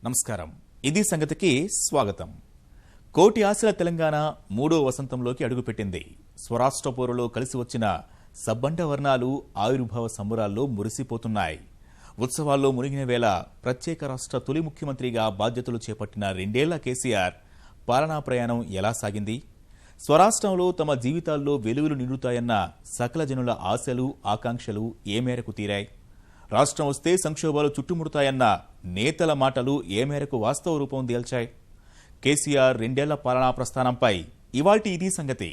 నమస్కారం. ఇది సంగతికి స్వాగతం. కోటి ఆశల తెలంగాణ మూడో వసంతంలోకి అడుగుపెట్టింది. స్వరాష్ట్ర పోరులో కలిసి వచ్చిన సబ్బండ వర్ణాలు ఆవిర్భావ సంబరాల్లో మురిసిపోతున్నాయి. ఉత్సవాల్లో మునిగిన వేళ ప్రత్యేక రాష్ట్ర తొలి ముఖ్యమంత్రిగా బాధ్యతలు చేపట్టిన 2 ఏళ్ల కేసీఆర్ పాలనా ప్రయాణం ఎలా సాగింది? స్వరాష్ట్రంలో తమ జీవితాల్లో వెలుగులు నిండుతాయన్న సకల జనుల ఆశలు ఆకాంక్షలు ఏ మేరకు తీరాయి? రాష్ట్రం వస్తే సంక్షోభాలు చుట్టుముడతాయన్న నేతల మాటలు ఏ మేరకు వాస్తవ రూపం దేల్చాయి? కేసీఆర్ 2 ఏళ్ల పాలనా ప్రస్థానంపై ఇవాల్టి ఇది సంగతి.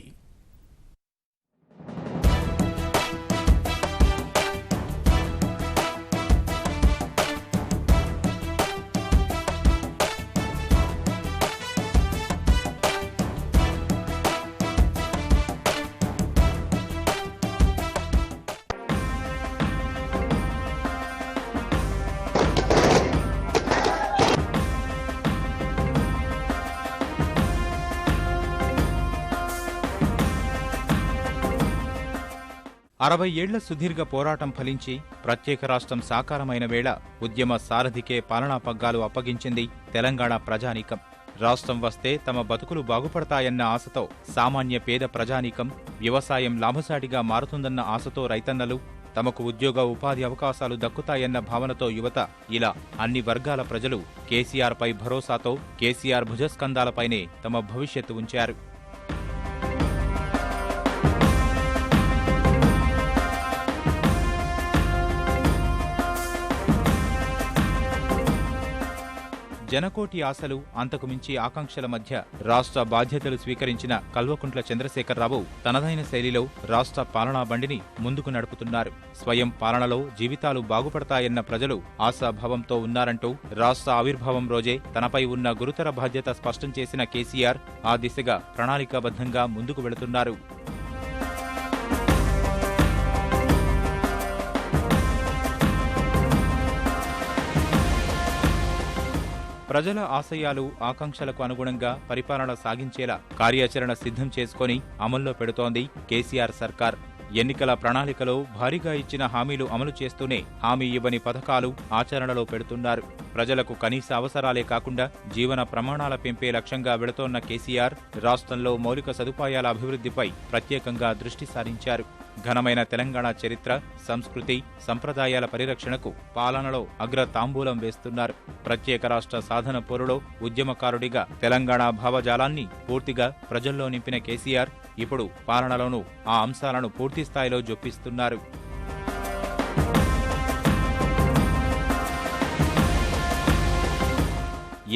అరవై ఏళ్ల సుదీర్ఘ పోరాటం ఫలించి ప్రత్యేక రాష్ట్రం సాకారమైన వేళ ఉద్యమ సారథికే పాలనా పగ్గాలు అప్పగించింది తెలంగాణ ప్రజానీకం. రాష్ట్రం వస్తే తమ బతుకులు బాగుపడతాయన్న ఆశతో సామాన్య పేద ప్రజానీకం, వ్యవసాయం లాభసాటిగా మారుతుందన్న ఆశతో రైతన్నలు, తమకు ఉద్యోగ ఉపాధి అవకాశాలు దక్కుతాయన్న భావనతో యువత, ఇలా అన్ని వర్గాల ప్రజలు కేసీఆర్ పై భరోసాతో కేసీఆర్ భుజస్కంధాలపైనే తమ భవిష్యత్తు ఉంచారు. జనకోటి ఆశలు, అంతకుమించి ఆకాంక్షల మధ్య రాష్ట్ర బాధ్యతలు స్వీకరించిన కల్వకుంట్ల చంద్రశేఖరరావు తనదైన శైలిలో రాష్ట్ర పాలనా బండిని ముందుకు నడుపుతున్నారు. స్వయం పాలనలో జీవితాలు బాగుపడతాయన్న ప్రజలు ఆశాభావంతో ఉన్నారంటూ రాష్ట్ర ఆవిర్భావం రోజే తనపై ఉన్న గురుతర బాధ్యత స్పష్టం చేసిన కేసీఆర్ ఆ దిశగా ప్రణాళికాబద్ధంగా ముందుకు వెళుతున్నారు. ప్రజల ఆశయాలు ఆకాంక్షలకు అనుగుణంగా పరిపాలన సాగించేలా కార్యాచరణ సిద్ధం చేసుకుని అమల్లో పెడుతోంది కేసీఆర్ సర్కార్. ఎన్నికల ప్రణాళికలో భారీగా ఇచ్చిన హామీలు అమలు చేస్తూనే హామీ ఇవ్వని పథకాలు ఆచరణలో పెడుతున్నారు. ప్రజలకు కనీస అవసరాలే కాకుండా జీవన ప్రమాణాల పెంపే లక్ష్యంగా వెళుతోన్న కేసీఆర్ రాష్ట్రంలో మౌలిక సదుపాయాల అభివృద్ధిపై ప్రత్యేకంగా దృష్టి సారించారు. ఘనమైన తెలంగాణ చరిత్ర, సంస్కృతి, సంప్రదాయాల పరిరక్షణకు పాలనలో అగ్ర తాంబూలం వేస్తున్నారు. ప్రత్యేక రాష్ట్ర సాధన పోరులో ఉద్యమకారుడిగా తెలంగాణ భావజాలాన్ని పూర్తిగా ప్రజల్లో నింపిన కేసీఆర్ ఇప్పుడు పాలనలోనూ ఆ అంశాలను పూర్తిస్థాయిలో జొప్పిస్తున్నారు.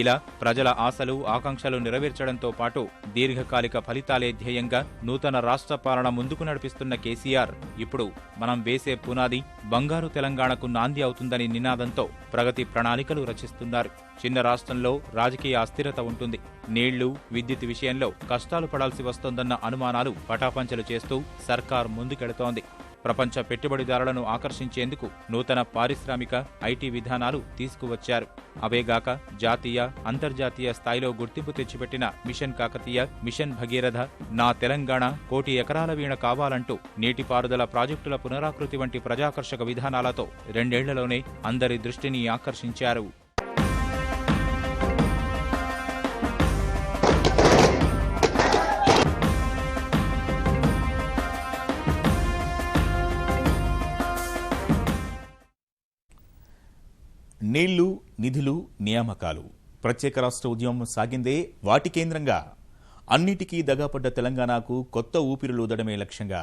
ఇలా ప్రజల ఆశలు ఆకాంక్షలు నెరవేర్చడంతో పాటు దీర్ఘకాలిక ఫలితాలే ధ్యేయంగా నూతన రాష్ట్ర పాలన ముందుకు నడిపిస్తున్న కేసీఆర్ ఇప్పుడు మనం వేసే పునాది బంగారు తెలంగాణకు నాంది అవుతుందని నినాదంతో ప్రగతి ప్రణాళికలు రచిస్తున్నారు. చిన్న రాష్ట్రంలో రాజకీయ అస్థిరత ఉంటుంది, నీళ్లు, విద్యుత్ విషయంలో కష్టాలు పడాల్సి వస్తోందన్న అనుమానాలు పటాపంచలు చేస్తూ సర్కార్ ముందుకెడుతోంది. ప్రపంచ పెట్టుబడిదారులను ఆకర్షించేందుకు నూతన పారిశ్రామిక, ఐటీ విధానాలు తీసుకువచ్చారు. అవేగాక జాతీయ, అంతర్జాతీయ స్థాయిలో గుర్తింపు తెచ్చిపెట్టిన మిషన్ కాకతీయ, మిషన్ భగీరథ, నా తెలంగాణ కోటి ఎకరాల వీణ కావాలంటూ నీటిపారుదల ప్రాజెక్టుల పునరాకృతి వంటి ప్రజాకర్షక విధానాలతో 2 ఏళ్లలోనే అందరి దృష్టిని ఆకర్షించారు. నీళ్లు, నిధులు, నియామకాలు, ప్రత్యేక రాష్ట్ర ఉద్యమం సాగిందే వాటి కేంద్రంగా. అన్నిటికీ దగాపడ్డ తెలంగాణకు కొత్త ఊపిరులూదడమే లక్ష్యంగా.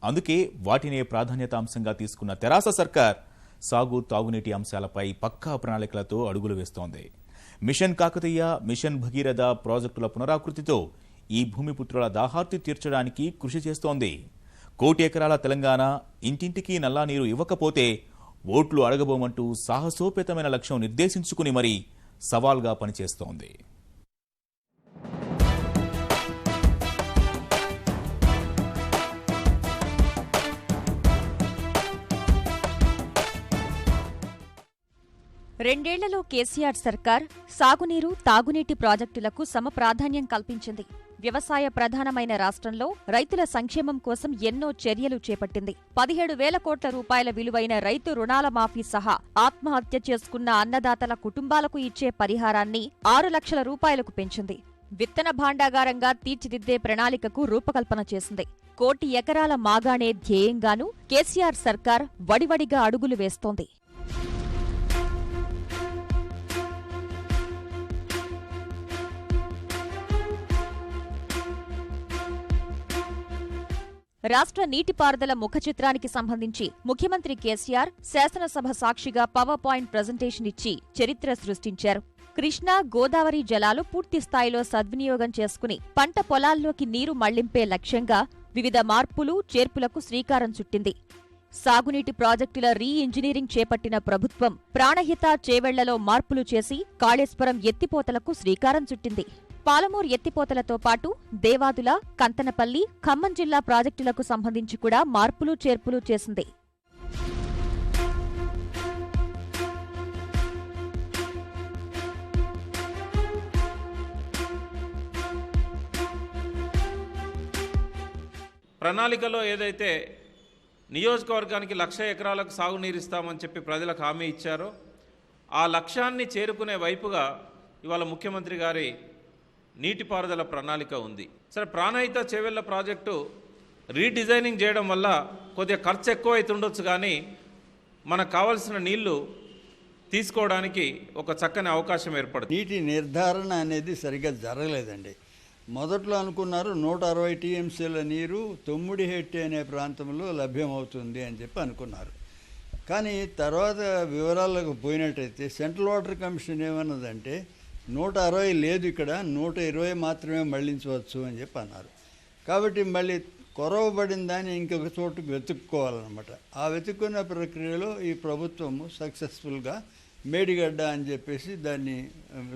అందుకే వాటినే ప్రాధాన్యతాంశంగా తీసుకున్న తెరాస సర్కార్ సాగు, తాగునీటి అంశాలపై పక్కా ప్రణాళికలతో అడుగులు వేస్తోంది. మిషన్ కాకతీయ, మిషన్ భగీరథ ప్రాజెక్టుల పునరాకృతితో ఈ భూమిపుత్రుల దాహార్తి తీర్చడానికి కృషి చేస్తోంది. 1 కోటి ఎకరాల తెలంగాణ, ఇంటింటికి నల్లా నీరు ఇవ్వకపోతే ఓట్లు అడగబోమంటూ సాహసోపేతమైన లక్ష్యం నిర్దేశించుకుని మరీ సవాల్గా పనిచేస్తోంది. రెండేళ్లలో కేసీఆర్ సర్కార్ సాగునీరు, తాగునీటి ప్రాజెక్టులకు సమ ప్రాధాన్యం కల్పించింది. వ్యవసాయ ప్రధానమైన రాష్ట్రంలో రైతుల సంక్షేమం కోసం ఎన్నో చర్యలు చేపట్టింది. 17,000 కోట్ల రూపాయల విలువైన రైతు రుణాల మాఫీ సహా ఆత్మహత్య చేసుకున్న అన్నదాతల కుటుంబాలకు ఇచ్చే పరిహారాన్ని 6 లక్షల రూపాయలకు పెంచింది. విత్తన భాండాగారంగా తీర్చిదిద్దే ప్రణాళికకు రూపకల్పన చేసింది. 1 కోటి ఎకరాల మాగాణే ధ్యేయంగానూ కేసీఆర్ సర్కార్ వడివడిగా అడుగులు వేస్తోంది. రాష్ట్ర నీటిపారుదల ముఖచిత్రానికి సంబంధించి ముఖ్యమంత్రి కేసీఆర్ శాసనసభ సాక్షిగా పవర్ పాయింట్ ప్రజెంటేషన్ ఇచ్చి చరిత్ర సృష్టించారు. కృష్ణా, గోదావరి జలాలు పూర్తిస్థాయిలో సద్వినియోగం చేసుకుని పంట పొలాల్లోకి నీరు మళ్లింపే లక్ష్యంగా వివిధ మార్పులు, చేర్పులకు శ్రీకారం చుట్టింది. సాగునీటి ప్రాజెక్టుల రీ-ఇంజనీరింగ్ చేపట్టిన ప్రభుత్వం ప్రాణహిత చేవెళ్లలో మార్పులు చేసి కాళేశ్వరం ఎత్తిపోతలకు శ్రీకారం చుట్టింది. పాలమూరు ఎత్తిపోతలతో పాటు దేవాదుల, కంతనపల్లి, ఖమ్మం జిల్లా ప్రాజెక్టులకు సంబంధించి కూడా మార్పులు, చేర్పులు చేసింది. ప్రణాళికలో ఏదైతే నియోజకవర్గానికి 1,00,000 ఎకరాలకు సాగునీరు ఇస్తామని చెప్పి ప్రజలకు హామీ ఇచ్చారో ఆ లక్ష్యాన్ని చేరుకునే వైపుగా ఇవాళ ముఖ్యమంత్రి గారి నీటిపారుదల ప్రణాళిక ఉంది. సరే, ప్రాణహిత చేవెళ్ల ప్రాజెక్టు రీడిజైనింగ్ చేయడం వల్ల కొద్దిగా ఖర్చు ఎక్కువ అవుతుండొచ్చు, కానీ మనకు కావాల్సిన నీళ్లు తీసుకోవడానికి ఒక చక్కని అవకాశం ఏర్పడుతుంది. నీటి నిర్ధారణ అనేది సరిగ్గా జరగలేదండి. మొదట్లో అనుకున్నారు 160 టీఎంసీల నీరు తొమ్మిడిహెట్టి అనే ప్రాంతంలో లభ్యమవుతుంది అని చెప్పి అనుకున్నారు. కానీ తర్వాత వివరాలకు పోయినట్టయితే సెంట్రల్ వాటర్ కమిషన్ ఏమన్నదంటే 160 లేదు, ఇక్కడ 120 మాత్రమే మళ్లించవచ్చు అని చెప్పి అన్నారు. కాబట్టి మళ్ళీ కొరవబడిన దాన్ని ఇంకొక చోటుకు వెతుక్కోవాలన్నమాట. ఆ వెతుక్కున్న ప్రక్రియలో ఈ ప్రభుత్వము సక్సెస్ఫుల్గా మేడిగడ్డ అని చెప్పేసి దాన్ని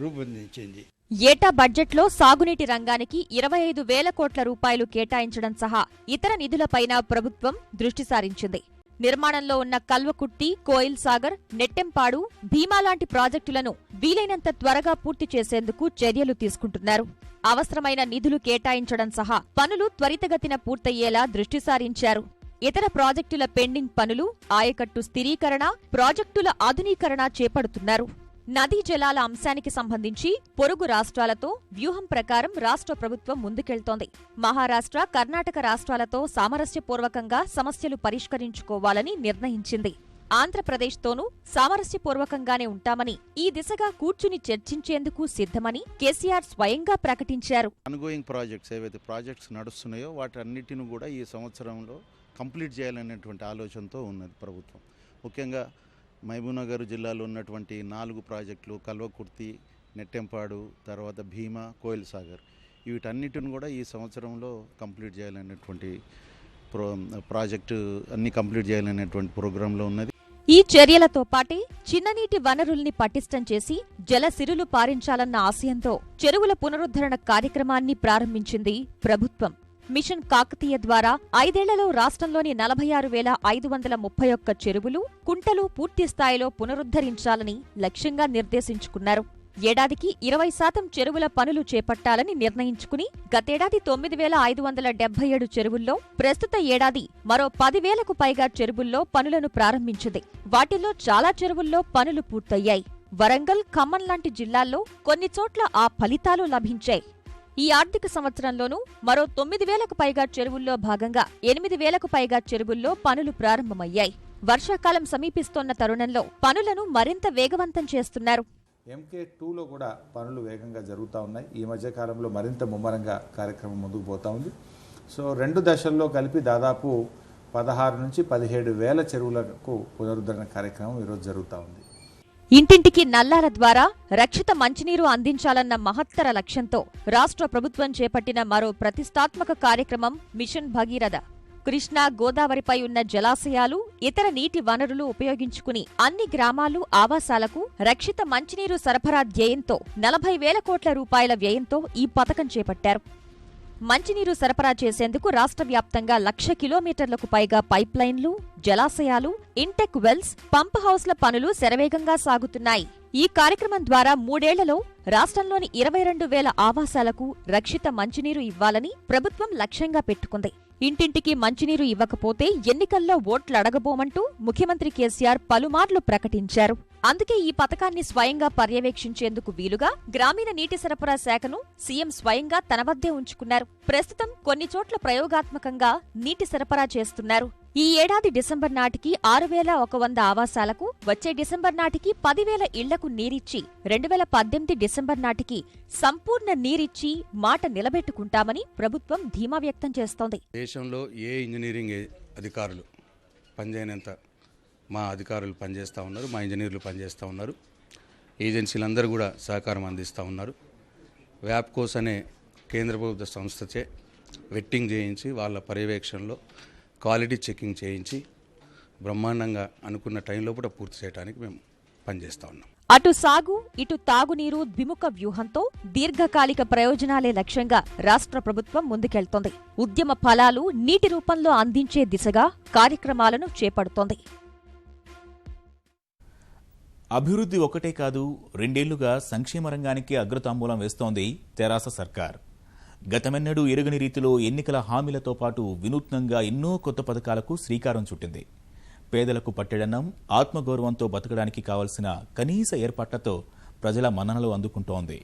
రూపొందించింది. ఏటా బడ్జెట్లో సాగునీటి రంగానికి 25,000 కోట్ల రూపాయలు కేటాయించడం సహా ఇతర నిధులపైన ప్రభుత్వం దృష్టి సారించింది. నిర్మాణంలో ఉన్న కల్వకుర్తి, కోయిల్ సాగర్, నెట్టెంపాడు, భీమా లాంటి ప్రాజెక్టులను వీలైనంత త్వరగా పూర్తి చేసేందుకు చర్యలు తీసుకుంటున్నారు. అవసరమైన నిధులు కేటాయించడం సహా పనులు త్వరితగతిన పూర్తయ్యేలా దృష్టి సారించారు. ఇతర ప్రాజెక్టుల పెండింగ్ పనులు, ఆయకట్టు స్థిరీకరణ, ప్రాజెక్టుల ఆధునీకరణ చేపడుతున్నారు. నదీ జలాల అంశానికి సంబంధించి పొరుగు రాష్ట్రాలతో వ్యూహం ప్రకారం రాష్ట్ర ప్రభుత్వం ముందుకెళ్తోంది. మహారాష్ట్ర, కర్ణాటక రాష్ట్రాలతో సామరస్యపూర్వకంగా సమస్యలు పరిష్కరించుకోవాలని నిర్ణయించింది. ఆంధ్రప్రదేశ్తోనూ సామరస్యపూర్వకంగానే ఉంటామని, ఈ దిశగా కూర్చుని చర్చించేందుకు సిద్ధమని కేసీఆర్ స్వయంగా ప్రకటించారు. ఆన్గోయింగ్ ప్రాజెక్ట్స్ ఏవైతే ప్రాజెక్ట్స్ నడుస్తున్నాయో వాటన్నిటిని కూడా ఈ సంవత్సరంలో కంప్లీట్ చేయాలనేటువంటి ఆలోచనతో ఉన్నది ప్రభుత్వం. ముఖ్యంగా మహబూబ్నగర్ జిల్లాలో ఉన్నటువంటి 4 ప్రాజెక్టులు కల్వకుర్తి, నెట్టెంపాడు, తర్వాత భీమా, కోయిల్ సాగర్, వీటన్నిటిని కూడా ఈ సంవత్సరంలో కంప్లీట్ చేయాలనేటువంటి ప్రాజెక్టు అన్ని కంప్లీట్ చేయాలనేటువంటి ప్రోగ్రాంలో ఉన్నది. ఈ చర్యలతో పాటే చిన్ననీటి వనరుల్ని పటిష్టం చేసి జలసిరులు పారించాలన్న ఆశయంతో చెరువుల పునరుద్ధరణ కార్యక్రమాన్ని ప్రారంభించింది ప్రభుత్వం. మిషన్ కాకతీయ ద్వారా 5 ఏళ్లలో రాష్ట్రంలోని 46,531 చెరువులు, కుంటలు పూర్తిస్థాయిలో పునరుద్ధరించాలని లక్ష్యంగా నిర్దేశించుకున్నారు. ఏడాదికి 20% చెరువుల పనులు చేపట్టాలని నిర్ణయించుకుని గతేడాది 9,577 చెరువుల్లో, ప్రస్తుత ఏడాది మరో 10,000కు పైగా చెరువుల్లో పనులను ప్రారంభించింది. వాటిల్లో చాలా చెరువుల్లో పనులు పూర్తయ్యాయి. వరంగల్, ఖమ్మం లాంటి జిల్లాల్లో కొన్ని చోట్ల ఆ ఫలితాలు లభించాయి. ఈ ఆర్థిక సంవత్సరంలోనూ మరో 9,000కు పైగా చెరువుల్లో భాగంగా 8,000కు పైగా చెరువుల్లో పనులు ప్రారంభమయ్యాయి. వర్షాకాలం సమీపిస్తోన్న తరుణంలో పనులను మరింత వేగవంతం చేస్తున్నారు. MK2లో కూడా పనులు వేగంగా జరుగుతూ ఉన్నాయి. ఈ మధ్య కాలంలో మరింత ముమ్మరంగా కార్యక్రమం ముందుకు పోతూ ఉంది. సో 2 దశల్లో కలిపి దాదాపు 16 నుంచి 17,000 చెరువులకు పునరుద్ధరణ కార్యక్రమం ఈరోజు జరుగుతూ ఉంది. ఇంటింటికి నల్లాల ద్వారా రక్షిత మంచినీరు అందించాలన్న మహత్తర లక్ష్యంతో రాష్ట్ర ప్రభుత్వం చేపట్టిన మరో ప్రతిష్టాత్మక కార్యక్రమం మిషన్ భగీరథ. కృష్ణా, గోదావరిపై ఉన్న జలాశయాలు, ఇతర నీటి వనరులు ఉపయోగించుకుని అన్ని గ్రామాలు, ఆవాసాలకు రక్షిత మంచినీరు సరఫరా ధ్యేయంతో 40,000 కోట్ల రూపాయల వ్యయంతో ఈ పథకం చేపట్టారు. మంచినీరు సరఫరా చేసేందుకు రాష్ట్ర వ్యాప్తంగా 1,00,000 కిలోమీటర్లకు పైగా పైప్లైన్లు, జలాశయాలు, ఇంటెక్ వెల్స్, పంప్ హౌస్ల పనులు శరవేగంగా సాగుతున్నాయి. ఈ కార్యక్రమం ద్వారా 3 ఏళ్లలో రాష్ట్రంలోని 22,000 ఆవాసాలకు రక్షిత మంచినీరు ఇవ్వాలని ప్రభుత్వం లక్ష్యంగా పెట్టుకుంది. ఇంటింటికి మంచినీరు ఇవ్వకపోతే ఎన్నికల్లో ఓట్లడగబోమంటూ ముఖ్యమంత్రి కేసీఆర్ పలుమార్లు ప్రకటించారు. అందుకే ఈ పథకాన్ని స్వయంగా పర్యవేక్షించేందుకు వీలుగా గ్రామీణ నీటి సరఫరా శాఖను సీఎం స్వయంగా తన వద్దే ఉంచుకున్నారు. ప్రస్తుతం కొన్ని చోట్ల ప్రయోగాత్మకంగా నీటి సరఫరా చేస్తున్నారు. ఈ ఏడాది డిసెంబర్ నాటికి 6,100 ఆవాసాలకు, వచ్చే డిసెంబర్ నాటికి 10,000 ఇళ్లకు నీరిచ్చి 2018 డిసెంబర్ నాటికి సంపూర్ణ నీరిచ్చి మాట నిలబెట్టుకుంటామని ప్రభుత్వం ధీమా వ్యక్తం చేస్తోంది. దేశంలో ఏ ఇంజనీరింగ్ అధికారులు పనిచేయనంత మా అధికారులు పనిచేస్తూ ఉన్నారు, మా ఇంజనీర్లు పనిచేస్తూ ఉన్నారు. ఏజెన్సీలందరూ కూడా సహకారం అందిస్తూ ఉన్నారు. వ్యాప్కోస్ అనే కేంద్ర ప్రభుత్వ సంస్థచే వెట్టింగ్ చేయించి వాళ్ళ పర్యవేక్షణలో క్వాలిటీ చెకింగ్ చేయించి బ్రహ్మాండంగా అనుకున్న టైంలో కూడా పూర్తి చేయడానికి మేము పనిచేస్తూ ఉన్నాం. అటు సాగు, ఇటు తాగునీరు ద్విముఖ వ్యూహంతో దీర్ఘకాలిక ప్రయోజనాలే లక్ష్యంగా రాష్ట్ర ప్రభుత్వం ముందుకెళ్తోంది. ఉద్యమ ఫలాలు నీటి రూపంలో అందించే దిశగా కార్యక్రమాలను చేపడుతోంది. అభివృద్ధి ఒకటే కాదు, 2 ఏళ్లుగా సంక్షేమ రంగానికి అగ్రతాంబూలం వేస్తోంది తెరాస సర్కార్. గతమెన్నడూ ఎరుగని రీతిలో ఎన్నికల హామీలతో పాటు వినూత్నంగా ఎన్నో కొత్త పథకాలకు శ్రీకారం చుట్టింది. పేదలకు పట్టెడన్నం, ఆత్మగౌరవంతో బతకడానికి కావలసిన కనీస ఏర్పాట్లతో ప్రజల మన్ననలు అందుకుంటోంది.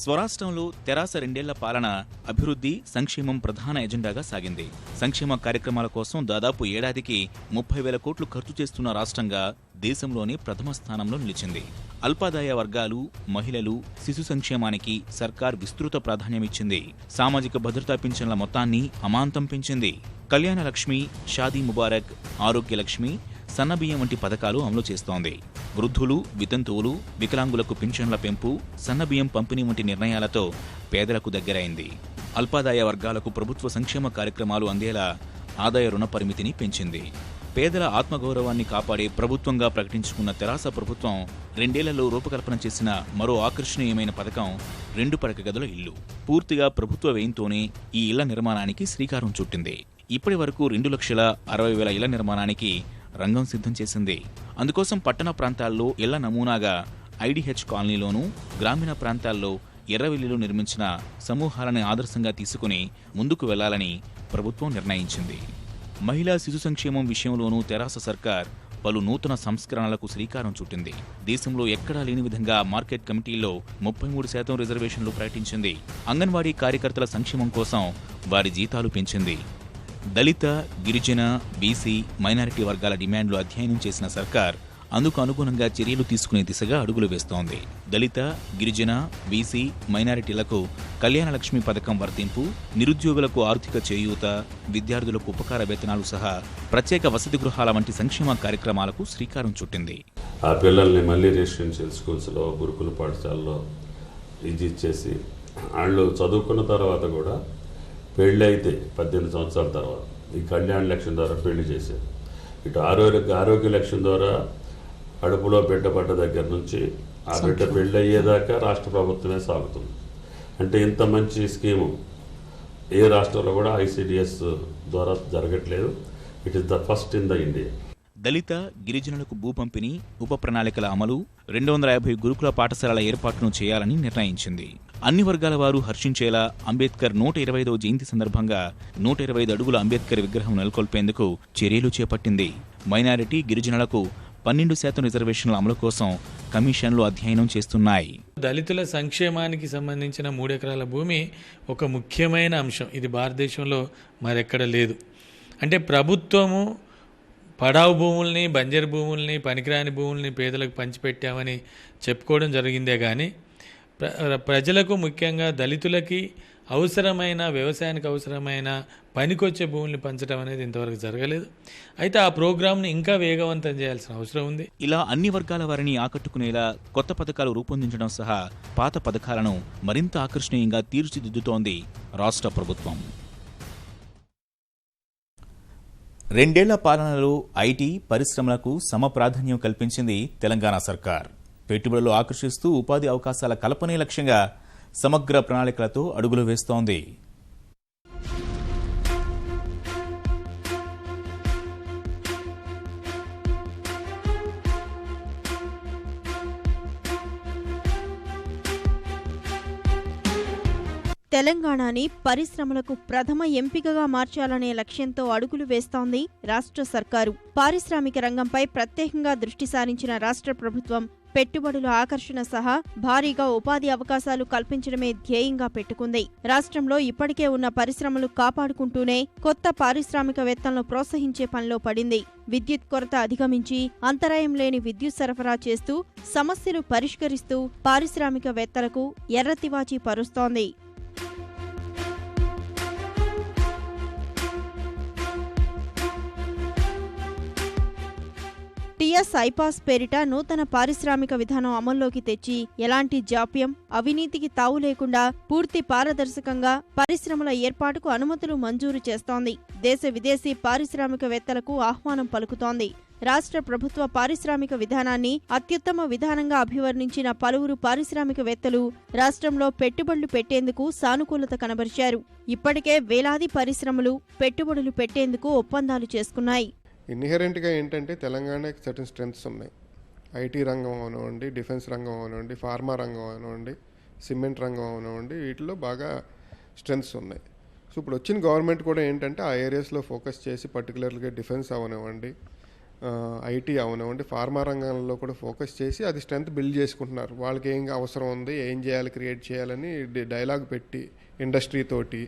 స్వరాష్ట్రంలో తెరాస 2 ఏళ్ల పాలన అభివృద్ధి, సంక్షేమం ప్రధాన ఎజెండాగా సాగింది. సంక్షేమ కార్యక్రమాల కోసం దాదాపు ఏడాదికి 30,000 కోట్లు ఖర్చు చేస్తున్న రాష్ట్రంగా దేశంలోనే ప్రథమ స్థానంలో నిలిచింది. అల్పాదాయ వర్గాలు, మహిళలు, శిశు సంక్షేమానికి సర్కార్ విస్తృత ప్రాధాన్యమిచ్చింది. సామాజిక భద్రతా పింఛన్ల మొత్తాన్ని అమాంతం పెంచింది. కళ్యాణ లక్ష్మి, షాదీ ముబారక్, ఆరోగ్య లక్ష్మి, సన్నబియ్యం వంటి పథకాలు అమలు చేస్తోంది. వృద్ధులు, వితంతువులు, వికలాంగులకు పింఛన్ల పెంపు, సన్నబియ్యం పంపిణీ వంటి నిర్ణయాలతో పేదలకు దగ్గరైంది. అల్పాదాయ వర్గాలకు ప్రభుత్వ సంక్షేమ కార్యక్రమాలు అందేలా ఆదాయ రుణ పరిమితిని పెంచింది. పేదల ఆత్మగౌరవాన్ని కాపాడే ప్రభుత్వంగా ప్రకటించుకున్న తెరాస ప్రభుత్వం 2 ఏళ్లలో రూపకల్పన చేసిన మరో ఆకర్షణీయమైన పథకం 2 పడక గదుల ఇల్లు. పూర్తిగా ప్రభుత్వ వ్యయంతోనే ఈ ఇళ్ల నిర్మాణానికి శ్రీకారం చుట్టింది. ఇప్పటి వరకు 2,60,000 ఇళ్ల నిర్మాణానికి రంగం సిద్ధం చేసింది. అందుకోసం పట్టణ ప్రాంతాల్లో ఇళ్ల నమూనాగా ఐడిహెచ్ కాలనీలోనూ, గ్రామీణ ప్రాంతాల్లో ఎర్రవెల్లిలో నిర్మించిన సమూహాలను ఆదర్శంగా తీసుకుని ముందుకు వెళ్లాలని ప్రభుత్వం నిర్ణయించింది. మహిళా శిశు సంక్షేమం విషయంలోనూ తెరాస సర్కార్ పలు నూతన సంస్కరణలకు శ్రీకారం చుట్టింది. దేశంలో ఎక్కడా లేని విధంగా మార్కెట్ కమిటీల్లో 33% రిజర్వేషన్లు ప్రకటించింది. అంగన్వాడీ కార్యకర్తల సంక్షేమం కోసం వారి జీతాలు పెంచింది. దళిత, గిరిజన, బీసీ, మైనారిటీ వర్గాల డిమాండ్లు అధ్యయనం చేసిన సర్కార్ అందుకు అనుగుణంగా చర్యలు తీసుకునే దిశగా అడుగులు వేస్తోంది. దళిత, గిరిజన, బీసీ, మైనారిటీలకు కళ్యాణ లక్ష్మి పథకం వర్తింపు, నిరుద్యోగులకు ఆర్థిక చేయూత, విద్యార్థులకు ఉపకార వేతనాలు సహా ప్రత్యేక వసతి గృహాల వంటి సంక్షేమ కార్యక్రమాలకు శ్రీకారం చుట్టింది. ఆ పిల్లల్ని మళ్ళీ రెసిడెన్షియల్ స్కూల్స్లో, గురుకుల పాఠశాలలో ఇచ్చేసి వాళ్ళు చదువుకున్న తర్వాత కూడా పెళ్ళి అయితే 18 సంవత్సరాల తర్వాత ఈ కళ్యాణ లక్ష్యం ద్వారా పెళ్లి చేశారు. ఇటు ఆరోగ్య లక్ష్యం ద్వారా కడుపులో బిడ్డ పడ్డ దగ్గర నుంచి ఆ బిడ్డ పెళ్ళి అయ్యేదాకా రాష్ట్ర ప్రభుత్వమే సాగుతుంది. అంటే ఇంత మంచి స్కీము ఏ రాష్ట్రంలో కూడా ఐసిడిఎస్ ద్వారా జరగట్లేదు. It is the first in the India. దళిత, గిరిజనులకు భూ పంపిణీ, ఉప ప్రణాళికల అమలు, 250 గురుకుల పాఠశాలల ఏర్పాటును చేయాలని నిర్ణయించింది. అన్ని వర్గాల వారు హర్షించేలా అంబేద్కర్ 125వ జయంతి సందర్భంగా 125 అడుగుల అంబేద్కర్ విగ్రహం నెలకొల్పేందుకు చర్యలు చేపట్టింది. మైనారిటీ, గిరిజనులకు 12% రిజర్వేషన్ల అమలు కోసం కమిషన్లు అధ్యయనం చేస్తున్నాయి. దళితుల సంక్షేమానికి సంబంధించిన 3 ఎకరాల భూమి ఒక ముఖ్యమైన అంశం. ఇది భారతదేశంలో మరెక్కడ లేదు. అంటే ప్రభుత్వము పడావు భూముల్ని, బంజరు భూముల్ని, పనికిరాని భూముల్ని పేదలకు పంచిపెట్టామని చెప్పుకోవడం జరిగిందే కానీ ప్రజలకు, ముఖ్యంగా దళితులకి అవసరమైన, వ్యవసాయానికి అవసరమైన పనికొచ్చే భూముల్ని పంచడం అనేది ఇంతవరకు జరగలేదు. అయితే ఆ ప్రోగ్రామ్ని ఇంకా వేగవంతం చేయాల్సిన అవసరం ఉంది. ఇలా అన్ని వర్గాల వారిని ఆకట్టుకునేలా కొత్త పథకాలు రూపొందించడం సహా పాత పథకాలను మరింత ఆకర్షణీయంగా తీర్చిదిద్దుతోంది రాష్ట్ర ప్రభుత్వం. రెండేళ్ల పాలనలో ఐటీ పరిశ్రమలకు సమప్రాధాన్యం కల్పించింది తెలంగాణ సర్కార్. పెట్టుబడులు ఆకర్షిస్తూ ఉపాధి అవకాశాల కల్పనే లక్ష్యంగా సమగ్ర ప్రణాళికలతో అడుగులు వేస్తోంది. తెలంగాణని పరిశ్రమలకు ప్రథమ ఎంపికగా మార్చాలనే లక్ష్యంతో అడుగులు వేస్తోంది రాష్ట్ర సర్కారు. పారిశ్రామిక రంగంపై ప్రత్యేకంగా దృష్టి సారించిన రాష్ట్ర ప్రభుత్వం పెట్టుబడుల ఆకర్షణ సహా భారీగా ఉపాధి అవకాశాలు కల్పించడమే ధ్యేయంగా పెట్టుకుంది. రాష్ట్రంలో ఇప్పటికే ఉన్న పరిశ్రమలు కాపాడుకుంటూనే కొత్త పారిశ్రామికవేత్తలను ప్రోత్సహించే పనిలో పడింది. విద్యుత్ కొరత అధిగమించి అంతరాయం లేని విద్యుత్ సరఫరా చేస్తూ సమస్యలు పరిష్కరిస్తూ పారిశ్రామికవేత్తలకు ఎర్రతివాచి పరుస్తోంది. టీఎస్ ఐపాస్ పేరిట నూతన పారిశ్రామిక విధానం అమల్లోకి తెచ్చి ఎలాంటి జాప్యం, అవినీతికి తావు లేకుండా పూర్తి పారదర్శకంగా పరిశ్రమల ఏర్పాటుకు అనుమతులు మంజూరు చేస్తోంది. దేశ విదేశీ పారిశ్రామికవేత్తలకు ఆహ్వానం పలుకుతోంది. రాష్ట్ర ప్రభుత్వ పారిశ్రామిక విధానాన్ని అత్యుత్తమ విధానంగా అభివర్ణించిన పలువురు పారిశ్రామికవేత్తలు రాష్ట్రంలో పెట్టుబడులు పెట్టేందుకు సానుకూలత కనబరిచారు. ఇప్పటికే వేలాది పరిశ్రమలు పెట్టుబడులు పెట్టేందుకు ఒప్పందాలు చేసుకున్నాయి. ఇన్హెరెంట్గా ఏంటంటే తెలంగాణకి సర్టన్ స్ట్రెంగ్త్స్ ఉన్నాయి. ఐటీ రంగం అవనివ్వండి, డిఫెన్స్ రంగం అవనివ్వండి, ఫార్మా రంగం అవనివ్వండి, సిమెంట్ రంగం అవనివ్వండి, వీటిలో బాగా స్ట్రెంగ్త్స్ ఉన్నాయి. సో ఇప్పుడు వచ్చిన గవర్నమెంట్ కూడా ఏంటంటే ఆ ఏరియాస్లో ఫోకస్ చేసి పర్టికులర్గా డిఫెన్స్ అవనివ్వండి, ఐటీ అవనివ్వండి, ఫార్మా రంగంలో కూడా ఫోకస్ చేసి అది స్ట్రెంగ్త్ బిల్డ్ చేసుకుంటున్నారు. వాళ్ళకి ఏం అవసరం ఉంది, ఏం చేయాలి, క్రియేట్ చేయాలని డైలాగ్ పెట్టి ఇండస్ట్రీ తోటి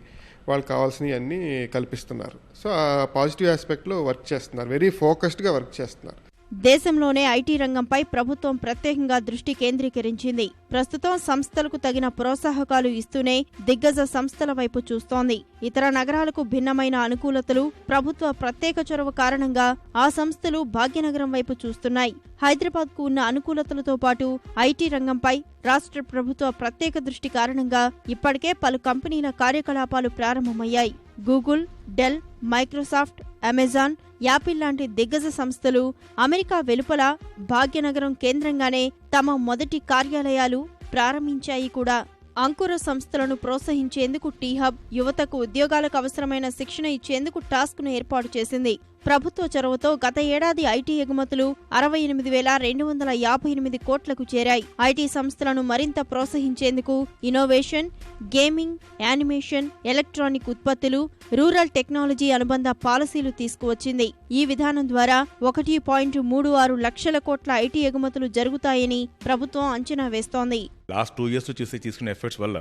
వాళ్ళకి కావాల్సినవి అన్నీ కల్పిస్తున్నారు. సో ఆ పాజిటివ్ ఆస్పెక్ట్లో వర్క్ చేస్తున్నారు, వెరీ ఫోకస్డ్గా వర్క్ చేస్తున్నారు. దేశంలోనే ఐటీ రంగంపై ప్రభుత్వం ప్రత్యేకంగా దృష్టి కేంద్రీకరించింది. ప్రస్తుతం సంస్థలకు తగిన ప్రోత్సాహకాలు ఇస్తూనే దిగ్గజ సంస్థల వైపు చూస్తోంది. ఇతర నగరాలకు భిన్నమైన అనుకూలతలు, ప్రభుత్వ ప్రత్యేక చొరవ కారణంగా ఆ సంస్థలు భాగ్యనగరం వైపు చూస్తున్నాయి. హైదరాబాద్కు ఉన్న అనుకూలతలతో పాటు ఐటీ రంగంపై రాష్ట్ర ప్రభుత్వ ప్రత్యేక దృష్టి కారణంగా ఇప్పటికే పలు కంపెనీల కార్యకలాపాలు ప్రారంభమయ్యాయి. Google, Dell, Microsoft, Amazon, Apple లాంటి దిగ్గజ సంస్థలు అమెరికా వెలుపల భాగ్యనగరం కేంద్రంగానే తమ మొదటి కార్యాలయాలు ప్రారంభించాయి కూడా. అంకుర సంస్థలను ప్రోత్సహించేందుకు టీహబ్, యువతకు ఉద్యోగాలకు అవసరమైన శిక్షణ ఇచ్చేందుకు టాస్క్ను ఏర్పాటు చేసింది. ప్రభుత్వ చొరవతో గత ఏడాది ఐటీ ఎగుమతులు 68,258 కోట్లకు చేరాయి. ఐటీ సంస్థలను మరింత ప్రోత్సహించేందుకు ఇన్నోవేషన్, గేమింగ్, యానిమేషన్, ఎలక్ట్రానిక్ ఉత్పత్తులు, రూరల్ టెక్నాలజీ అనుబంధ పాలసీలు తీసుకువచ్చింది. ఈ విధానం ద్వారా 1.36 లక్షల కోట్ల ఐటీ ఎగుమతులు జరుగుతాయని ప్రభుత్వం అంచనా వేస్తోంది. లాస్ట్ 2 years తీసుకున్న ఎఫర్ట్స్ వల్ల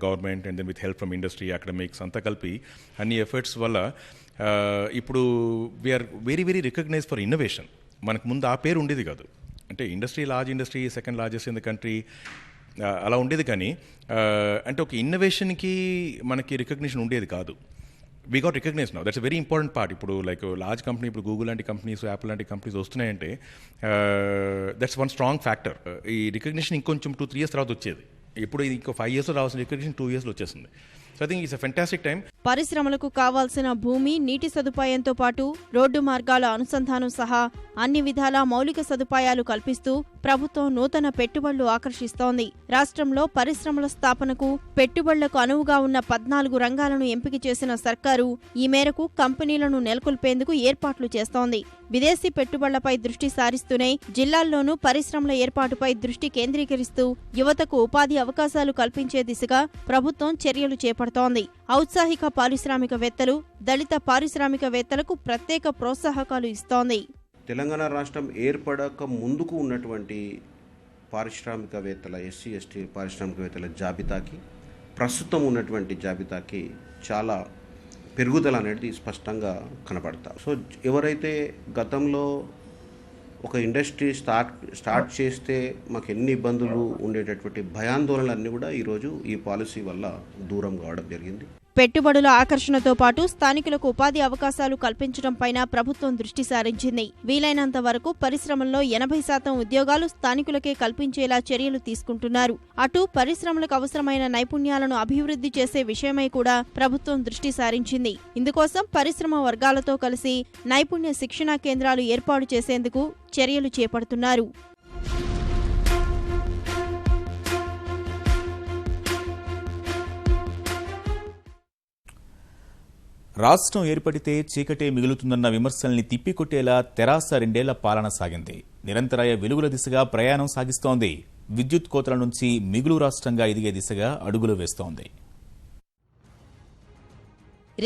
government and then with help from industry, academics అంతా కలిపి అన్ని ఎఫర్ట్స్ వల్ల ఇప్పుడు we are very very recognise for innovation. మనకు ముందు ఆ పేరు ఉండేది కాదు. అంటే industry, large industry, second largest in the country అలా ఉండేది. కానీ అంటే ఒక ఇన్నోవేషన్కి మనకి రికగ్నిషన్ ఉండేది కాదు. We got recognise now. That's a very important part. ఇప్పుడు లైక్ లార్జ్ కంపెనీ, ఇప్పుడు గూగుల్ లాంటి కంపెనీస్, యాపిల్ లాంటి కంపెనీస్ వస్తున్నాయంటే దట్స్ వన్ స్ట్రాంగ్ ఫ్యాక్టర్. ఈ రికగ్నిషన్ ఇంకొంచెం 2-3 years తర్వాత వచ్చేది. ఇప్పుడు ఇంకో 5 yearsలో రావాల్సిన రికగ్నిషన్ 2 yearsలో వచ్చేస్తుంది. So I think it's a fantastic time. పరిశ్రమలకు కావాల్సిన భూమి, నీటి సదుపాయంతో పాటు రోడ్డు మార్గాల అనుసంధానం సహా అన్ని విధాలా మౌలిక సదుపాయాలు కల్పిస్తూ ప్రభుత్వం నూతన పెట్టుబడులు ఆకర్షిస్తోంది. రాష్ట్రంలో పరిశ్రమల స్థాపనకు, పెట్టుబడులకు అనువుగా ఉన్న 14 రంగాలను ఎంపిక చేసిన సర్కారు ఈ మేరకు కంపెనీలను నెలకొల్పేందుకు ఏర్పాట్లు చేస్తోంది. విదేశీ పెట్టుబడులపై దృష్టి సారిస్తూనే జిల్లాల్లోనూ పరిశ్రమల ఏర్పాటుపై దృష్టి కేంద్రీకరిస్తూ యువతకు ఉపాధి అవకాశాలు కల్పించే దిశగా ప్రభుత్వం చర్యలు చేపడుతోంది. ఔత్సాహిక పారిశ్రామికవేత్తలు, దళిత పారిశ్రామికవేత్తలకు ప్రత్యేక ప్రోత్సాహకాలు ఇస్తోంది. తెలంగాణ రాష్ట్రం ఏర్పడక ముందుకు ఉన్నటువంటి పారిశ్రామికవేత్తల, ఎస్సీ ఎస్టీ పారిశ్రామికవేత్తల జాబితాకి, ప్రస్తుతం ఉన్నటువంటి జాబితాకి చాలా పెరుగుదల అనేది స్పష్టంగా కనబడతా. సో ఎవరైతే గతంలో ఒక ఇండస్ట్రీ స్టార్ట్ చేస్తే మాకు ఎన్ని ఇబ్బందులు ఉండేటటువంటి భయాందోళనలన్నీ కూడా ఈరోజు ఈ పాలసీ వల్ల దూరం కావడం జరిగింది. పెట్టుబడుల ఆకర్షణతో పాటు స్థానికులకు ఉపాధి అవకాశాలు కల్పించడంపైన ప్రభుత్వం దృష్టి సారించింది. వీలైనంత వరకు పరిశ్రమల్లో 80% ఉద్యోగాలు స్థానికులకే కల్పించేలా చర్యలు తీసుకుంటున్నారు. అటు పరిశ్రమలకు అవసరమైన నైపుణ్యాలను అభివృద్ధి చేసే విషయమై కూడా ప్రభుత్వం దృష్టి సారించింది. ఇందుకోసం పరిశ్రమ వర్గాలతో కలిసి నైపుణ్య శిక్షణా కేంద్రాలు ఏర్పాటు చేసేందుకు చర్యలు చేపడుతున్నారు. రాష్ట్రం ఏర్పడితే చీకటే మిగులుతుందన్న విమర్శల్ని తిప్పికొట్టేలా తెరాస 2 ఏళ్ల పాలన సాగింది. నిరంతరాయ వెలుగుల దిశగా ప్రయాణం సాగిస్తోంది. విద్యుత్ కోతల నుంచి మిగులు రాష్ట్రంగా ఎదిగే దిశగా అడుగులు వేస్తోంది.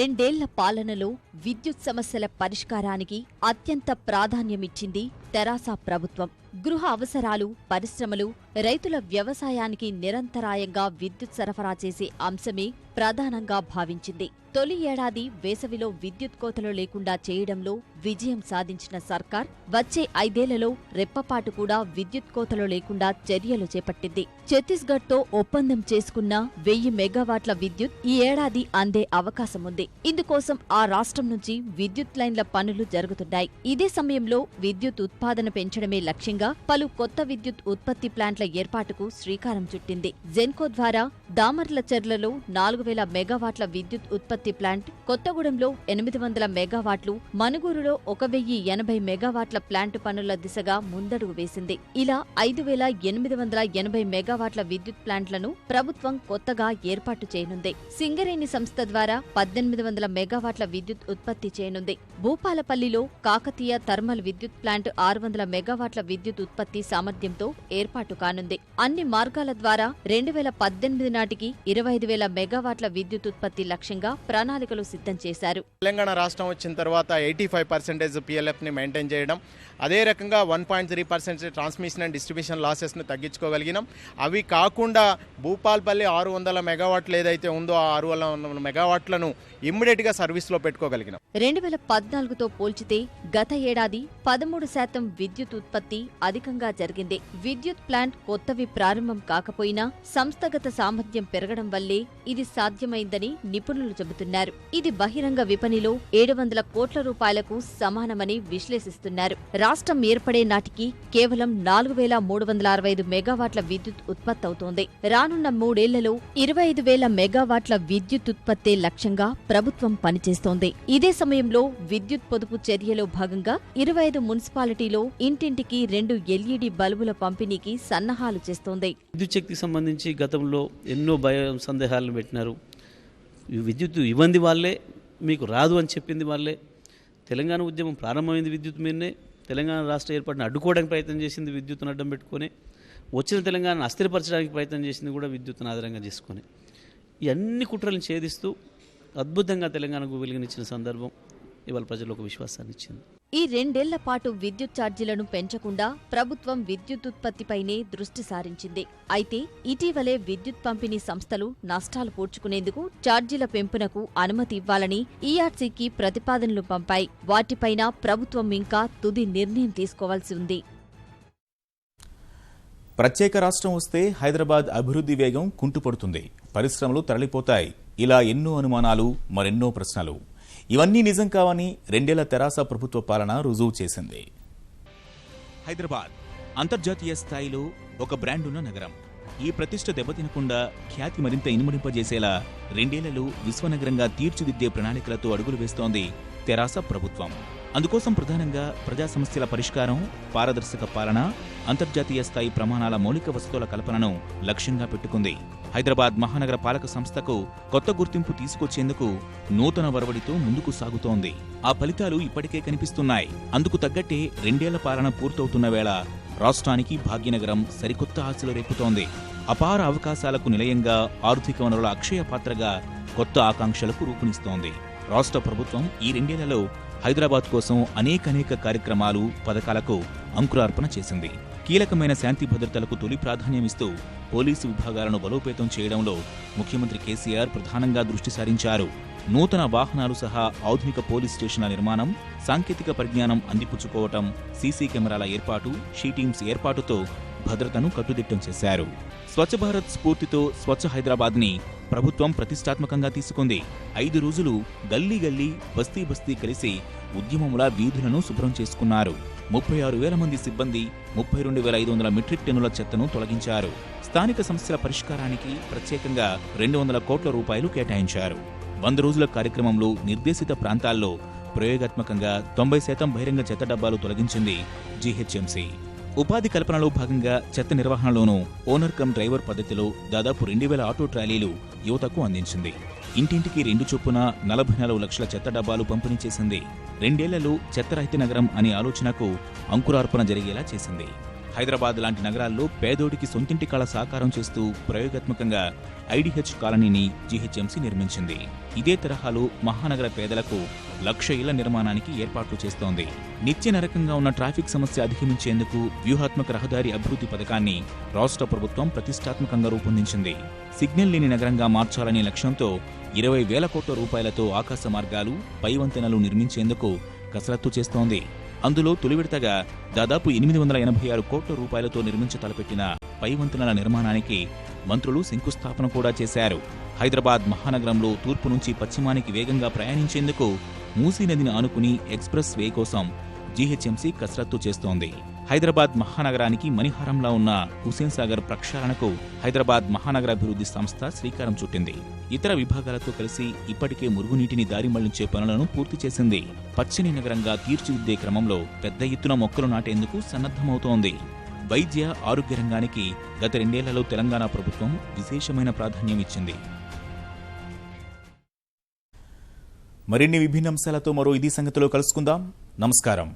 2 ఏళ్ల పాలనలో విద్యుత్ సమస్యల పరిష్కారానికి అత్యంత ప్రాధాన్యమిచ్చింది తెరాస ప్రభుత్వం. గృహ అవసరాలు, పరిశ్రమలు, రైతుల వ్యవసాయానికి నిరంతరాయంగా విద్యుత్ సరఫరా చేసే అంశమే ప్రధానంగా భావించింది. తొలి ఏడాది వేసవిలో విద్యుత్ కోతలు లేకుండా చేయడంలో విజయం సాధించిన సర్కార్ వచ్చే 5 ఏళ్లలో రెప్పపాటు కూడా విద్యుత్ కోతలు లేకుండా చర్యలు చేపట్టింది. ఛత్తీస్గఢ్తో ఒప్పందం చేసుకున్న 1000 మెగావాట్ల విద్యుత్ ఈ ఏడాది అందే అవకాశముంది. ఇందుకోసం ఆ రాష్ట్రం నుంచి విద్యుత్ లైన్ల పనులు జరుగుతున్నాయి. ఇదే సమయంలో విద్యుత్ ఉత్పాదన పెంచడమే లక్ష్యంగా పలు కొత్త విద్యుత్ ఉత్పత్తి ప్లాంట్ల ఏర్పాటుకు శ్రీకారం చుట్టింది. జెన్కో ద్వారా దామర్లచెర్లలో 4000 మెగావాట్ల విద్యుత్ ఉత్పత్తి ప్లాంట్, కొత్తగూడెంలో 800 మెగావాట్లు, మనుగూరులో 1080 మెగావాట్ల ప్లాంటు పనుల దిశగా ముందడుగు వేసింది. ఇలా 5880 మెగావాట్ల విద్యుత్ ప్లాంట్లను ప్రభుత్వం కొత్తగా ఏర్పాటు చేయనుంది. సింగరేణి సంస్థ ద్వారా 1800 మెగావాట్ల విద్యుత్ ఉత్పత్తి చేయనుంది. భూపాలపల్లిలో కాకతీయ థర్మల్ విద్యుత్ ప్లాంట్ 600 మెగావాట్ల విద్యుత్ ఉత్పత్తి సామర్థ్యంతో ఏర్పాటు కానుంది. అన్ని మార్గాల ద్వారా 2018 నాటికి 25000 మెగావాట్ల విద్యుత్ ఉత్పత్తి లక్ష్యంగా ప్రణాళికలు సిద్ధం చేశారు. తెలంగాణ రాష్ట్రం వచ్చిన తర్వాత 85% PLFని మెయింటైన్ చేయడం, అదే రకంగా 1.3% ట్రాన్స్మిషన్ అండ్ డిస్ట్రిబ్యూషన్ లాసెస్ను తగ్గించుకోగలిగినాం. అవి కాకుండా భూపాల్పల్లి 600 మెగావాట్లు ఏదైతే ఉందో ఆ 600 మెగావాట్లను ఇమ్మీడియట్గా సర్వీస్లో పెట్టుకోగలిగినాం. 2014తో పోల్చితే గత ఏడాది 13% విద్యుత్ ఉత్పత్తి అధికంగా జరిగింది. విద్యుత్ ప్లాంట్ కొత్తవి ప్రారంభం కాకపోయినా సంస్థగత సామర్థ్యం పెరగడం వల్లే ఇది సాధ్యమైందని నిపుణులు చెబుతున్నారు. ఇది బహిరంగ విపణిలో 700 కోట్ల రూపాయలకు సమానమని విశ్లేషిస్తున్నారు. రాష్ట్రం ఏర్పడే నాటికి కేవలం 4365 మెగావాట్ల విద్యుత్ ఉత్పత్తవుతోంది. రానున్న 3 ఏళ్లలో 25000 మెగావాట్ల విద్యుత్ ఉత్పత్తే లక్ష్యంగా ప్రభుత్వం పనిచేస్తోంది. ఇదే సమయంలో విద్యుత్ పొదుపు చర్యలో భాగంగా 25 మున్సిపాలిటీలో ఇంటింటికి 2 LED బల్బుల పంపిణీకి సన్నాహాలు చేస్తోంది. విద్యుత్ శక్తికి సంబంధించి గతంలో ఎన్నో సందేహాలను పెట్టినారు. విద్యుత్ ఇవ్వండి వాళ్ళే, మీకు రాదు అని చెప్పింది వాళ్ళే. తెలంగాణ ఉద్యమం ప్రారంభమైంది విద్యుత్ మీదనే. తెలంగాణ రాష్ట్ర ఏర్పాటును అడ్డుకోవడానికి ప్రయత్నం చేసింది విద్యుత్తును అడ్డం పెట్టుకొని. వచ్చిన తెలంగాణను అస్థిరపరచడానికి ప్రయత్నం చేసింది కూడా విద్యుత్తును ఆధారంగా చేసుకొని. ఈ అన్ని కుట్రలను ఛేదిస్తూ అద్భుతంగా తెలంగాణకు వెలుగునిచ్చిన సందర్భం ఇవాళ ప్రజలకు ఒక విశ్వాసాన్ని ఇచ్చింది. ఈ 2 ఏళ్ల పాటు విద్యుత్ ఛార్జీలను పెంచకుండా ప్రభుత్వం విద్యుత్ ఉత్పత్తిపైనే దృష్టి సారించింది. అయితే ఇటీవలే విద్యుత్ పంపిణీ సంస్థలు నష్టాలు పూడ్చుకునేందుకు ఛార్జీల పెంపునకు అనుమతి ఇవ్వాలని ఈఆర్సీకి ప్రతిపాదనలు పంపాయి. వాటిపైన ప్రభుత్వం ఇంకా తుది నిర్ణయం తీసుకోవాల్సి ఉంది. ప్రత్యేక రాష్ట్రం వస్తే హైదరాబాద్ అభివృద్ధి వేగం కుంటుపడుతుంది, పరిశ్రమలు తరలిపోతాయి. ఇలా ఎన్నో అనుమానాలు, మరెన్నో ప్రశ్నలు. ఇవన్నీ నిజం కావని 2 ఏళ్ల తెరాస ప్రభుత్వ పాలన రుజువు చేసింది. హైదరాబాద్ అంతర్జాతీయ స్థాయిలో ఒక బ్రాండున్న నగరం. ఈ ప్రతిష్ట దెబ్బతినకుండా ఖ్యాతి మరింత ఇనుమడింపజేసేలా 2 ఏళ్లలో విశ్వనగరంగా తీర్చిదిద్దే ప్రణాళికలతో అడుగులు వేస్తోంది తెరాస ప్రభుత్వం. అందుకోసం ప్రధానంగా ప్రజా సమస్యల పరిష్కారం, పారదర్శక పాలన, అంతర్జాతీయ స్థాయి ప్రమాణాల మౌలిక వసతుల కల్పనను లక్ష్యంగా పెట్టుకుంది. హైదరాబాద్ మహానగర పాలక సంస్థకు కొత్త గుర్తింపు తీసుకొచ్చేందుకు నూతన వరవడితో ముందుకు సాగుతోంది. ఆ ఫలితాలు ఇప్పటికే కనిపిస్తున్నాయి. అందుకు తగ్గట్టే 2 ఏళ్ల పాలన పూర్తవుతున్న వేళ రాష్ట్రానికి భాగ్యనగరం సరికొత్త ఆశలు రేపుతోంది. అపార అవకాశాలకు నిలయంగా, ఆర్థిక వనరుల అక్షయ పాత్రగా కొత్త ఆకాంక్షలకు రూపునిస్తోంది. రాష్ట్ర ప్రభుత్వం ఈ 2 ఏళ్లలో హైదరాబాద్ కోసం అనేక కార్యక్రమాలు, పథకాలకు అంకురార్పణ చేసింది. కీలకమైన శాంతి భద్రతలకు తొలి ప్రాధాన్యమిస్తూ పోలీసు విభాగాలను బలోపేతం చేయడంలో ముఖ్యమంత్రి కేసీఆర్ ప్రధానంగా దృష్టి సారించారు. నూతన వాహనాలు సహా ఆధునిక పోలీస్ స్టేషన్ల నిర్మాణం, సాంకేతిక పరిజ్ఞానం అందిపుచ్చుకోవటం, సీసీ కెమెరాల ఏర్పాటు, షీటీమ్స్ ఏర్పాటుతో భద్రతను కట్టుదిట్టం చేశారు. స్వచ్ఛ భారత్ స్ఫూర్తితో స్వచ్ఛ హైదరాబాద్ని ప్రభుత్వం ప్రతిష్టాత్మకంగా తీసుకుంది. 5 రోజులు గల్లీ గల్లీ బస్తీ బస్తీ కలిసి ఉద్యమంలా వీధులను శుభ్రం చేసుకున్నారు. 36,000 మంది సిబ్బంది 32,500 మెట్రిక్ టన్నుల చెత్తను తొలగించారు. స్థానిక సమస్యల పరిష్కారానికి ప్రత్యేకంగా 200 కోట్ల రూపాయలు కేటాయించారు. 100 రోజుల కార్యక్రమంలో నిర్దేశిత ప్రాంతాల్లో ప్రయోగాత్మకంగా 90% బహిరంగ చెత్త డబ్బాలు తొలగించింది జీహెచ్ఎంసీ. ఉపాధి కల్పనలో భాగంగా చెత్త నిర్వహణలోనూ ఓనర్ కమ్ డ్రైవర్ పద్ధతిలో దాదాపు 2,000 ఆటో ట్రాలీలు యువతకు అందించింది. ఇంటింటికి 2 చొప్పున 44 లక్షల చెత్త డబ్బాలు పంపిణీ చేసింది. 2 ఏళ్లలో చెత్తరహిత నగరం అనే ఆలోచనకు అంకురార్పణ జరిగేలా చేసింది. హైదరాబాద్ లాంటి నగరాల్లో పేదోడికి సొంతింటి కళ సాకారం చేస్తూ ప్రయోగాత్మకంగా ఐడిహెచ్ కాలనీని జీహెచ్ఎంసీ నిర్మించింది. ఇదే తరహాలో మహానగర పేదలకు 1,00,000 ఇళ్ల నిర్మాణానికి ఏర్పాట్లు చేస్తోంది. నిత్య నరకంగా ఉన్న ట్రాఫిక్ సమస్య అధిగమించేందుకు వ్యూహాత్మక రహదారి అభివృద్ధి పథకాన్ని రాష్ట్ర ప్రభుత్వం ప్రతిష్టాత్మకంగా రూపొందించింది. సిగ్నల్ లేని నగరంగా మార్చాలనే లక్ష్యంతో 20,000 కోట్ల రూపాయలతో ఆకాశ మార్గాలు, పై వంతెనలు నిర్మించేందుకు కసరత్తు చేస్తోంది. అందులో తొలి విడతగా దాదాపు 886 కోట్ల రూపాయలతో నిర్మించ తలపెట్టిన పై వంతెనల నిర్మాణానికి మంత్రులు శంకుస్థాపన కూడా చేశారు. హైదరాబాద్ మహానగరంలో తూర్పు నుంచి పశ్చిమానికి వేగంగా ప్రయాణించేందుకు మూసీ నదిని ఆనుకుని ఎక్స్ప్రెస్ వే కోసం జీహెచ్ఎంసీ కసరత్తు చేస్తోంది. హైదరాబాద్ మహానగరానికి మణిహారంలా ఉన్న హుస్సేన్ సాగర్ ప్రక్షాళనకు హైదరాబాద్ మహానగరాభివృద్ధి సంస్థ శ్రీకారం చుట్టింది. ఇతర విభాగాలతో కలిసి ఇప్పటికే మురుగునీటిని దారి మళ్లించే పనులను పూర్తి చేసింది. పచ్చని నగరంగా తీర్చిదిద్దే క్రమంలో పెద్ద ఎత్తున మొక్కలు నాటేందుకు సన్నద్ధమవుతోంది. వైద్య ఆరోగ్య రంగానికి గత 2 ఏళ్లలో తెలంగాణ ప్రభుత్వం విశేషమైన ప్రాధాన్యం ఇచ్చింది. మరిన్ని విభిన్న అంశాలతో మరో ఇది సంగతిలో కలుసుకుందాం. నమస్కారం.